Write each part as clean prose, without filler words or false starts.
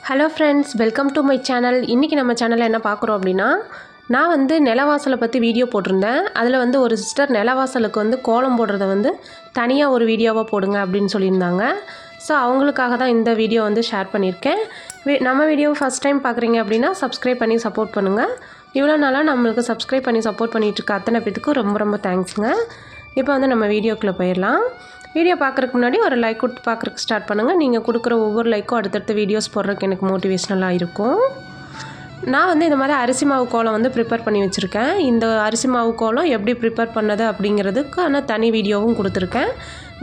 Hello friends, welcome to my channel. இன்றைக்கி நம்ம சேனலில் என்ன பார்க்குறோம் அப்படின்னா, நான் வந்து நிலவாசலை பற்றி வீடியோ போட்டிருந்தேன். அதில் வந்து ஒரு சிஸ்டர் நிலவாசலுக்கு வந்து கோலம் போடுறத வந்து தனியாக ஒரு வீடியோவாக போடுங்க அப்படின்னு சொல்லியிருந்தாங்க. ஸோ அவங்களுக்காக தான் இந்த வீடியோ வந்து ஷேர் பண்ணியிருக்கேன். நம்ம வீடியோ ஃபஸ்ட் டைம் பார்க்குறீங்க அப்படின்னா சப்ஸ்கிரைப் பண்ணி சப்போர்ட் பண்ணுங்கள். இவ்வளோ நாளாக நம்மளுக்கு சப்ஸ்கிரைப் பண்ணி சப்போர்ட் பண்ணிகிட்டு இருக்க அத்தனை பேத்துக்கும் ரொம்ப ரொம்ப தேங்க்ஸுங்க. இப்போ வந்து நம்ம வீடியோக்குள்ளே போயிடலாம். வீடியோ பார்க்குறதுக்கு முன்னாடி ஒரு லைக் கொடுத்து பார்க்குறதுக்கு ஸ்டார்ட் பண்ணுங்கள். நீங்கள் கொடுக்குற ஒவ்வொரு லைக்கும் அடுத்தடுத்த வீடியோஸ் போடுறதுக்கு எனக்கு மோட்டிவேஷ்னலாக இருக்கும். நான் வந்து இந்த மாதிரி அரிசி மாவு கோலம் வந்து ப்ரிப்பேர் பண்ணி வச்சுருக்கேன். இந்த அரிசி மாவு கோலம் எப்படி ப்ரிப்பேர் பண்ணது அப்படிங்கிறதுக்கான தனி வீடியோவும் கொடுத்துருக்கேன்.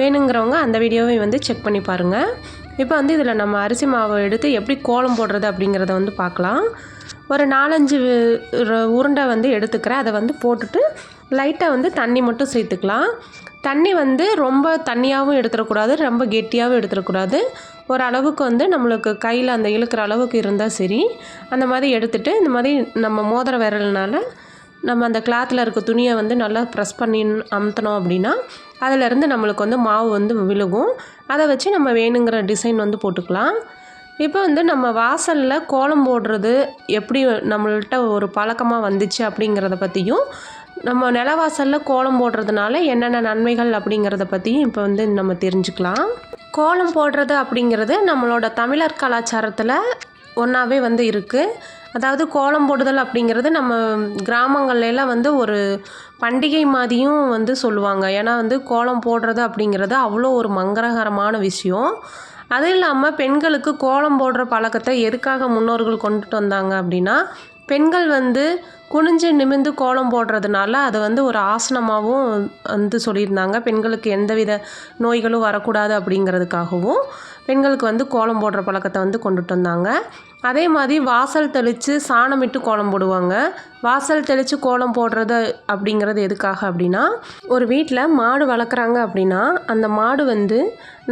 வேணுங்கிறவங்க அந்த வீடியோவை வந்து செக் பண்ணி பாருங்கள். இப்போ வந்து இதில் நம்ம அரிசி மாவை எடுத்து எப்படி கோலம் போடுறது அப்படிங்கிறத வந்து பார்க்கலாம். ஒரு 4-5 உருண்டை வந்து எடுத்துக்கிறேன். அதை வந்து போட்டுட்டு லைட்டாக வந்து தண்ணி மட்டும் சேர்த்துக்கலாம். தண்ணி வந்து ரொம்ப தண்ணியாகவும் எடுத்துடக்கூடாது, ரொம்ப கெட்டியாகவும் எடுத்துடக்கூடாது. ஒரு அளவுக்கு வந்து நம்மளுக்கு கையில் அந்த இழுக்கிற அளவுக்கு இருந்தால் சரி. அந்த மாதிரி எடுத்துகிட்டு இந்த மாதிரி நம்ம மோதிர விரல்னால நம்ம அந்த கிளாத்தில் இருக்க துணியை வந்து நல்லா ப்ரெஸ் பண்ணி அமுத்தினோம் அப்படின்னா அதிலேருந்து நம்மளுக்கு வந்து மாவு வந்து விழுகும். அதை வச்சு நம்ம வேணுங்கிற டிசைன் வந்து போட்டுக்கலாம். இப்போ வந்து நம்ம வாசலில் கோலம் போடுறது எப்படி நம்மள்கிட்ட ஒரு பழக்கமாக வந்துச்சு அப்படிங்கிறத பற்றியும், நம்ம நிலவாசலில் கோலம் போடுறதுனால என்னென்ன நன்மைகள் அப்படிங்கிறத பற்றியும் இப்போ வந்து நம்ம தெரிஞ்சுக்கலாம். கோலம் போடுறது அப்படிங்கிறது நம்மளோட தமிழர் கலாச்சாரத்தில் ஒன்றாவே வந்து இருக்குது. அதாவது கோலம் போடுதல் அப்படிங்கிறது நம்ம கிராமங்கள்லாம் வந்து ஒரு பண்டிகை மாதிரியும் வந்து சொல்லுவாங்க. ஏன்னா வந்து கோலம் போடுறது அப்படிங்கிறது அவ்வளோ ஒரு மங்களகரமான விஷயம். அது இல்லாமல் பெண்களுக்கு கோலம் போடுற பழக்கத்தை எதுக்காக முன்னோர்கள் கொண்டுட்டு வந்தாங்க அப்படின்னா, பெண்கள் வந்து குனிஞ்சு நிமிர்ந்து கோலம் போடுறதுனால அதை வந்து ஒரு ஆசனமாகவும் வந்து சொல்லியிருந்தாங்க. பெண்களுக்கு எந்தவித நோய்களும் வரக்கூடாது அப்படிங்கிறதுக்காகவும் பெண்களுக்கு வந்து கோலம் போடுற பழக்கத்தை வந்து கொண்டுட்டு வந்தாங்க. அதே மாதிரி வாசல் தெளித்து சாணமிட்டு கோலம் போடுவாங்க. வாசல் தெளித்து கோலம் போடுறது அப்படிங்கிறது எதுக்காக அப்படின்னா, ஒரு வீட்டில் மாடு வளர்க்குறாங்க அப்படின்னா அந்த மாடு வந்து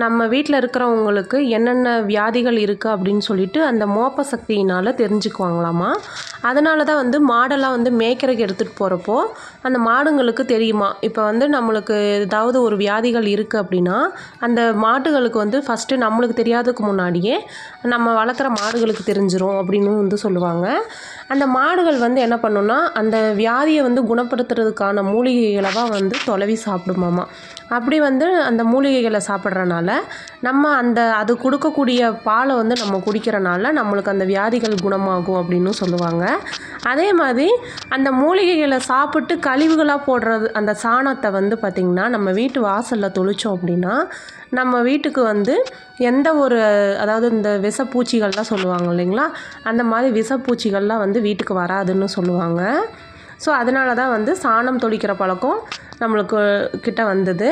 நம்ம வீட்டில் இருக்கிறவங்களுக்கு என்னென்ன வியாதிகள் இருக்குது அப்படின்னு சொல்லிட்டு அந்த மோப்ப சக்தியினால் தெரிஞ்சுக்குவாங்களாமா. அதனால தான் வந்து மாடெல்லாம் வந்து மேய்க்கிறதுக்கு எடுத்துகிட்டு போகிறப்போ அந்த மாடுங்களுக்கு தெரியுமா, இப்போ வந்து நம்மளுக்கு ஏதாவது ஒரு வியாதிகள் இருக்குது அப்படின்னா அந்த மாட்டுகளுக்கு வந்து ஃபஸ்ட்டு நம்மளுக்கு தெரியாததுக்கு முன்னாடியே நம்ம வளர்க்குற மாடுகளுக்கு தெரிஞ்சிரும் அப்படின்னு வந்து சொல்லுவாங்க. அந்த மாடுகள் வந்து என்ன பண்ணுன்னா அந்த வியாதியை வந்து குணப்படுத்துறதுக்கான மூலிகைகளெல்லாம் வந்து தொலைவி சாப்பிடுமாமா. அப்படி வந்து அந்த மூலிகைகளை சாப்பிட்றனால நம்ம அது கொடுக்கக்கூடிய பாலை வந்து நம்ம குடிக்கிறனால நம்மளுக்கு அந்த வியாதிகள் குணமாகும் அப்படின்னு சொல்லுவாங்க. அதே மாதிரி அந்த மூலிகைகளை சாப்பிட்டு கழிவுகளாக போடுறது அந்த சாணத்தை வந்து பார்த்திங்கன்னா நம்ம வீட்டு வாசலில் தொளித்தோம் அப்படின்னா நம்ம வீட்டுக்கு வந்து எந்த ஒரு அதாவது இந்த விஷப்பூச்சிகள்லாம் சொல்லுவாங்க இல்லைங்களா, அந்த மாதிரி விஷப்பூச்சிகள்லாம் வந்து வீட்டுக்கு வராதுன்னு சொல்லுவாங்க. ஸோ அதனால தான் வந்து சாணம் தொளிக்கிற பழக்கம் நம்மளுக்கு கிட்ட வந்தது.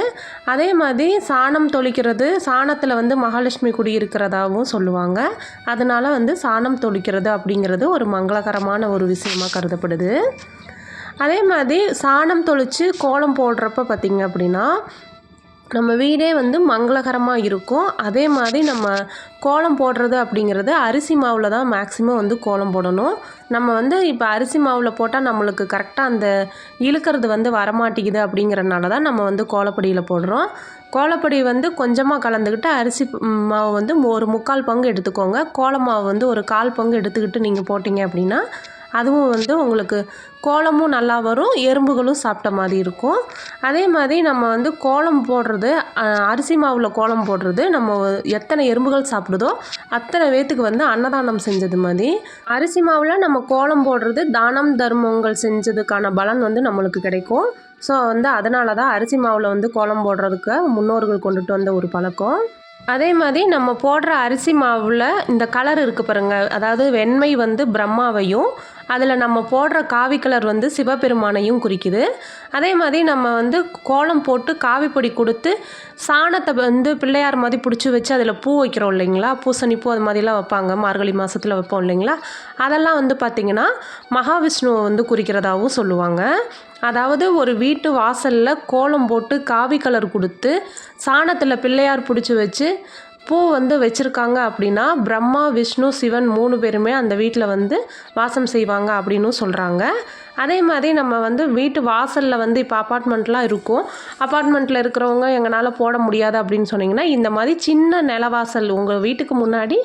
அதே மாதிரி சாணம் தொளிக்கிறது சாணத்தில் வந்து மகாலட்சுமி குடியிருக்கிறதாகவும் சொல்லுவாங்க. அதனால் வந்து சாணம் தொளிக்கிறது அப்படிங்கிறது ஒரு மங்களகரமான ஒரு விஷயமாக கருதப்படுது. அதே மாதிரி சாணம் தொளித்து கோலம் போடுறப்ப பார்த்திங்க அப்படின்னா நம்ம வீடே வந்து மங்களகரமாக இருக்கும். அதே மாதிரி நம்ம கோலம் போடுறது அப்படிங்கிறது அரிசி மாவில் தான் மேக்ஸிமம் வந்து கோலம் போடணும். நம்ம வந்து இப்போ அரிசி மாவில் போட்டால் நம்மளுக்கு கரெக்டாக அந்த இழுக்கிறது வந்து வரமாட்டேங்குது அப்படிங்கிறனால தான் நம்ம வந்து கோலப்பொடியில் போடுறோம். கோலப்பொடி வந்து கொஞ்சமாக கலந்துக்கிட்டு அரிசி மாவு வந்து ஒரு 3/4 பங்கு எடுத்துக்கோங்க. கோல மாவு வந்து ஒரு 1/4 பங்கு எடுத்துக்கிட்டு நீங்கள் போட்டிங்க அப்படின்னா அதுவும் வந்து உங்களுக்கு கோலமும் நல்லா வரும், எறும்புகளும் சாப்பிட்ட மாதிரி இருக்கும். அதே மாதிரி நம்ம வந்து கோலம் போடுறது அரிசி மாவில் கோலம் போடுறது நம்ம எத்தனை எறும்புகள் சாப்பிடுதோ அத்தனை பேத்துக்கு வந்து அன்னதானம் செஞ்சது மாதிரி. அரிசி மாவில் நம்ம கோலம் போடுறது தானம் தர்மங்கள் செஞ்சதுக்கான பலன் வந்து நம்மளுக்கு கிடைக்கும். ஸோ வந்து அதனால தான் அரிசி மாவில் வந்து கோலம் போடுறதுக்கு முன்னோர்கள் கொண்டுட்டு வந்த ஒரு பழக்கம். அதே மாதிரி நம்ம போடுற அரிசி மாவில் இந்த கலர் இருக்குது பாருங்கள், அதாவது வெண்மை வந்து பிரம்மாவையும் அதில் நம்ம போடுற காவி கலர் வந்து சிவபெருமானையும் குறிக்குது. அதே மாதிரி நம்ம வந்து கோலம் போட்டு காவிப்பொடி கொடுத்து சாணத்தை வந்து பிள்ளையார் மாதிரி பிடிச்சி வச்சு அதில் பூ வைக்கிறோம் இல்லைங்களா, பூசணி பூ அது மாதிரிலாம் வைப்பாங்க, மார்கழி மாதத்தில் வைப்போம் இல்லைங்களா, அதெல்லாம் வந்து பார்த்திங்கன்னா மகாவிஷ்ணுவை வந்து குறிக்கிறதாகவும் சொல்லுவாங்க. அதாவது ஒரு வீட்டு வாசலில் கோலம் போட்டு காவி கலர் கொடுத்து சாணத்தில் பிள்ளையார் பிடிச்சி வச்சு பூ வந்து வச்சுருக்காங்க அப்படின்னா பிரம்மா விஷ்ணு சிவன் 3 பேருமே அந்த வீட்டில் வந்து வாசம் செய்வாங்க அப்படின்னு சொல்கிறாங்க. அதே மாதிரி நம்ம வந்து வீட்டு வாசலில் வந்து இப்போ அப்பார்ட்மெண்ட்லாம் இருக்கும். அப்பார்ட்மெண்ட்டில் இருக்கிறவங்க எங்களால் போட முடியாது அப்படின்னு சொன்னீங்கன்னா, இந்த மாதிரி சின்ன நிலவாசல் உங்கள் வீட்டுக்கு முன்னாடி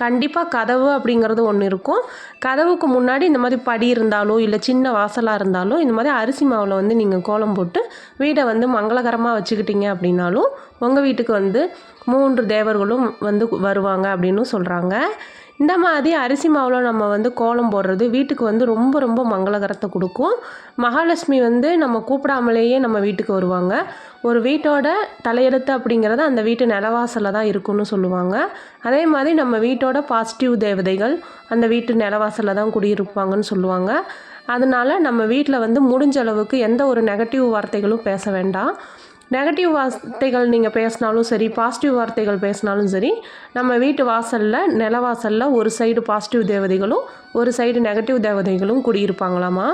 கண்டிப்பாக கதவு அப்படிங்கிறது ஒன்று இருக்கும். கதவுக்கு முன்னாடி இந்த மாதிரி படி இருந்தாலோ இல்லை சின்ன வாசலாக இருந்தாலோ இந்த மாதிரி அரிசி மாவில் வந்து நீங்கள் கோலம் போட்டு வீடை வந்து மங்களகரமாக வச்சுக்கிட்டீங்க அப்படின்னாலும் உங்கள் வீட்டுக்கு வந்து 3 தேவர்களும் வந்து வருவாங்க அப்படின்னு சொல்கிறாங்க. இந்த மாதிரி அரிசி மாவில் நம்ம வந்து கோலம் போடுறது வீட்டுக்கு வந்து ரொம்ப ரொம்ப மங்களகரத்தை கொடுக்கும். மகாலட்சுமி வந்து நம்ம கூப்பிடாமலேயே நம்ம வீட்டுக்கு வருவாங்க. ஒரு வீட்டோட தலையெழுத்து அப்படிங்கிறது அந்த வீட்டு நிலவாசலில் தான் இருக்குன்னு சொல்லுவாங்க. அதே மாதிரி நம்ம வீட்டோட பாசிட்டிவ் தேவதைகள் அந்த வீட்டு நிலவாசலில் தான் குடியிருப்பாங்கன்னு சொல்லுவாங்க. அதனால நம்ம வீட்டில் வந்து முடிஞ்ச அளவுக்கு எந்த ஒரு நெகட்டிவ் வார்த்தைகளும் பேச வேண்டாம். நெகட்டிவ் வார்த்தைகள் நீங்கள் பேசினாலும் சரி, பாசிட்டிவ் வார்த்தைகள் பேசினாலும் சரி, நம்ம வீட்டு வாசலில் நிலவாசலில் ஒரு சைடு பாசிட்டிவ் தேவதைகளும் ஒரு சைடு நெகட்டிவ் தேவதைகளும் குடியிருப்பாங்களாமா.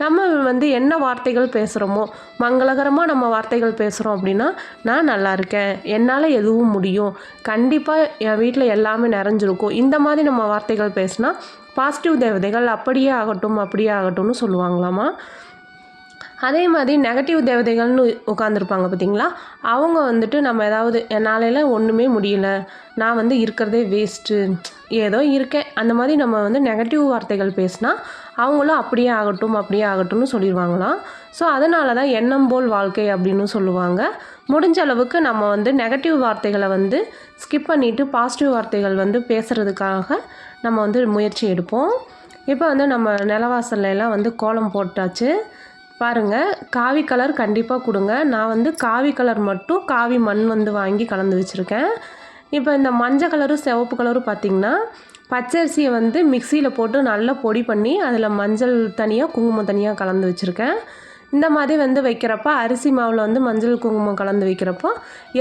நம்ம வந்து என்ன வார்த்தைகள் பேசுகிறோமோ, மங்களகரமாக நம்ம வார்த்தைகள் பேசுகிறோம் அப்படின்னா, நான் நல்லா இருக்கேன், என்னால் எதுவும் முடியும், கண்டிப்பாக என் வீட்டில் எல்லாமே நிறைஞ்சிருக்கும், இந்த மாதிரி நம்ம வார்த்தைகள் பேசினா பாசிட்டிவ் தேவதைகள் அப்படியே ஆகட்டும்னு சொல்லுவாங்களாமா. அதே மாதிரி நெகட்டிவ் தேவதைகள்னு உட்காந்துருப்பாங்க பார்த்தீங்களா, அவங்க வந்துட்டு நம்ம ஏதாவது என்னாலலாம் ஒன்றுமே முடியல, நான் வந்து இருக்கிறதே வேஸ்ட்டு, ஏதோ இருக்கேன், அந்த மாதிரி நம்ம வந்து நெகட்டிவ் வார்த்தைகள் பேசினா அவங்களும் அப்படியே ஆகட்டும்னு சொல்லிடுவாங்களாம். ஸோ அதனால தான் எண்ணம் போல் வாழ்க்கை அப்படின்னு சொல்லுவாங்க. முடிஞ்ச அளவுக்கு நம்ம வந்து நெகட்டிவ் வார்த்தைகளை வந்து ஸ்கிப் பண்ணிவிட்டு பாசிட்டிவ் வார்த்தைகள் வந்து பேசுகிறதுக்காக நம்ம வந்து முயற்சி எடுப்போம். இப்போ வந்து நம்ம நிலவாசல்லாம் வந்து கோலம் போட்டாச்சு. பாருங்கள், காவி கலர் கண்டிப்பாக கொடுங்க. நான் வந்து காவி கலர் மட்டும் காவி மண் வந்து வாங்கி கலந்து வச்சுருக்கேன். இப்போ இந்த மஞ்சள் கலரும் சிவப்பு கலரும் பார்த்திங்கன்னா பச்சரிசியை வந்து மிக்சியில் போட்டு நல்லா பொடி பண்ணி அதில் மஞ்சள் தனியாக குங்குமம் தனியாக கலந்து வச்சுருக்கேன். இந்த மாதிரி வந்து வைக்கிறப்ப அரிசி மாவில் வந்து மஞ்சள் குங்குமம் கலந்து வைக்கிறப்போ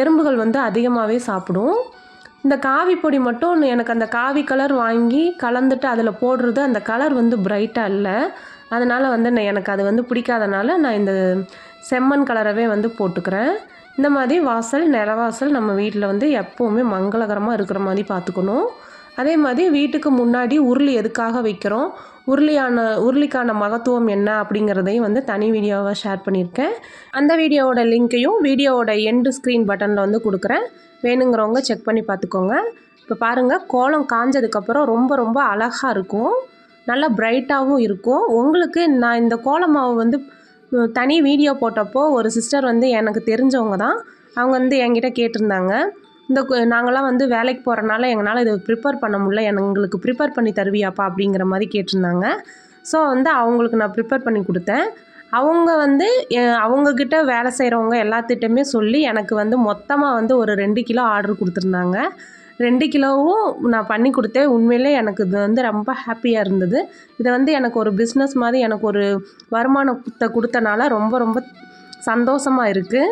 எறும்புகள் வந்து அதிகமாகவே சாப்பிடும். இந்த காவி பொடி மட்டும் எனக்கு அந்த காவி கலர் வாங்கி கலந்துட்டு அதில் போடுறது அந்த கலர் வந்து பிரைட்டாக இல்லை. அதனால் வந்து எனக்கு அது வந்து பிடிக்காதனால நான் இந்த செம்மண் கலரவே வந்து போட்டுக்கிறேன். இந்த மாதிரி நிலவாசல் நம்ம வீட்டில் வந்து எப்போவுமே மங்களகரமாக இருக்கிற மாதிரி பார்த்துக்கணும். அதே மாதிரி வீட்டுக்கு முன்னாடி உருளி எதுக்காக வைக்கிறோம், உருளிக்கான மகத்துவம் என்ன அப்படிங்கிறதையும் வந்து தனி வீடியோவாக ஷேர் பண்ணியிருக்கேன். அந்த வீடியோவோட லிங்க்கையும் வீடியோவோட எண்டு ஸ்க்ரீன் பட்டனில் வந்து கொடுக்குறேன். வேணுங்கிறவங்க செக் பண்ணி பார்த்துக்கோங்க. இப்போ பாருங்கள், கோலம் காஞ்சதுக்கப்புறம் ரொம்ப ரொம்ப அழகாக இருக்கும், நல்லா பிரைட்டாகவும் இருக்கும். உங்களுக்கு நான் இந்த கோலம் மாவு வந்து தனி வீடியோ போட்டப்போ ஒரு சிஸ்டர் வந்து எனக்கு தெரிஞ்சவங்க தான், அவங்க வந்து என்கிட்ட கேட்டிருந்தாங்க, நாங்களாம் வந்து வேலைக்கு போகிறனால எங்களால் இதை ப்ரிப்பேர் பண்ண முடியல, எங்களுக்கு ப்ரிப்பேர் பண்ணி தருவியாப்பா அப்படிங்கிற மாதிரி கேட்டிருந்தாங்க. ஸோ வந்து அவங்களுக்கு நான் ப்ரிப்பேர் பண்ணி கொடுத்தேன். அவங்க வந்து அவங்கக்கிட்ட வேலை செய்கிறவங்க எல்லாத்திட்டையுமே சொல்லி எனக்கு வந்து மொத்தமாக வந்து ஒரு 2 கிலோ ஆர்டர் கொடுத்துருந்தாங்க. 2 கிலோவும் நான் பண்ணி கொடுத்தேன். உண்மையிலே எனக்கு இது வந்து ரொம்ப ஹாப்பியாக இருந்தது. இதை வந்து எனக்கு ஒரு பிஸ்னஸ் மாதிரி எனக்கு ஒரு வருமானத்தை கொடுத்தனால ரொம்ப ரொம்ப சந்தோஷமாக இருக்குது.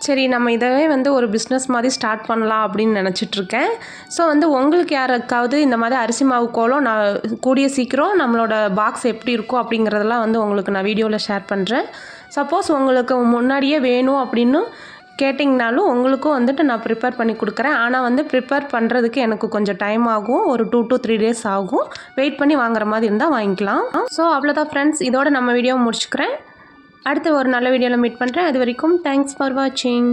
சரி, நம்ம இதவே வந்து ஒரு பிஸ்னஸ் மாதிரி ஸ்டார்ட் பண்ணலாம் அப்படின்னு நினச்சிட்ருக்கேன். ஸோ வந்து உங்களுக்கு யாருக்காவது இந்த மாதிரி அரிசி மாவு கோலம் நான் கூடிய சீக்கிரம் நம்மளோட பாக்ஸ் எப்படி இருக்கும் அப்படிங்கிறதெல்லாம் வந்து உங்களுக்கு நான் வீடியோவில் ஷேர் பண்ணுறேன். சப்போஸ் உங்களுக்கு முன்னாடியே வேணும் அப்படின்னு கேட்டிங்கனாலும் உங்களுக்கும் வந்துட்டு நான் ப்ரிப்பேர் பண்ணி கொடுக்குறேன். ஆனால் வந்து ப்ரிப்பேர் பண்ணுறதுக்கு எனக்கு கொஞ்சம் டைம் ஆகும், ஒரு 2 to 3 days ஆகும். வெயிட் பண்ணி வாங்குற மாதிரி இருந்தால் வாங்கிக்கலாம். ஸோ அவ்வளோதான் ஃப்ரெண்ட்ஸ், இதோட நம்ம வீடியோவை முடிச்சுக்கிறேன். அடுத்து ஒரு நல்ல வீடியோவில் மீட் பண்ணுறேன். அது வரைக்கும் தேங்க்ஸ் ஃபார் வாட்சிங்.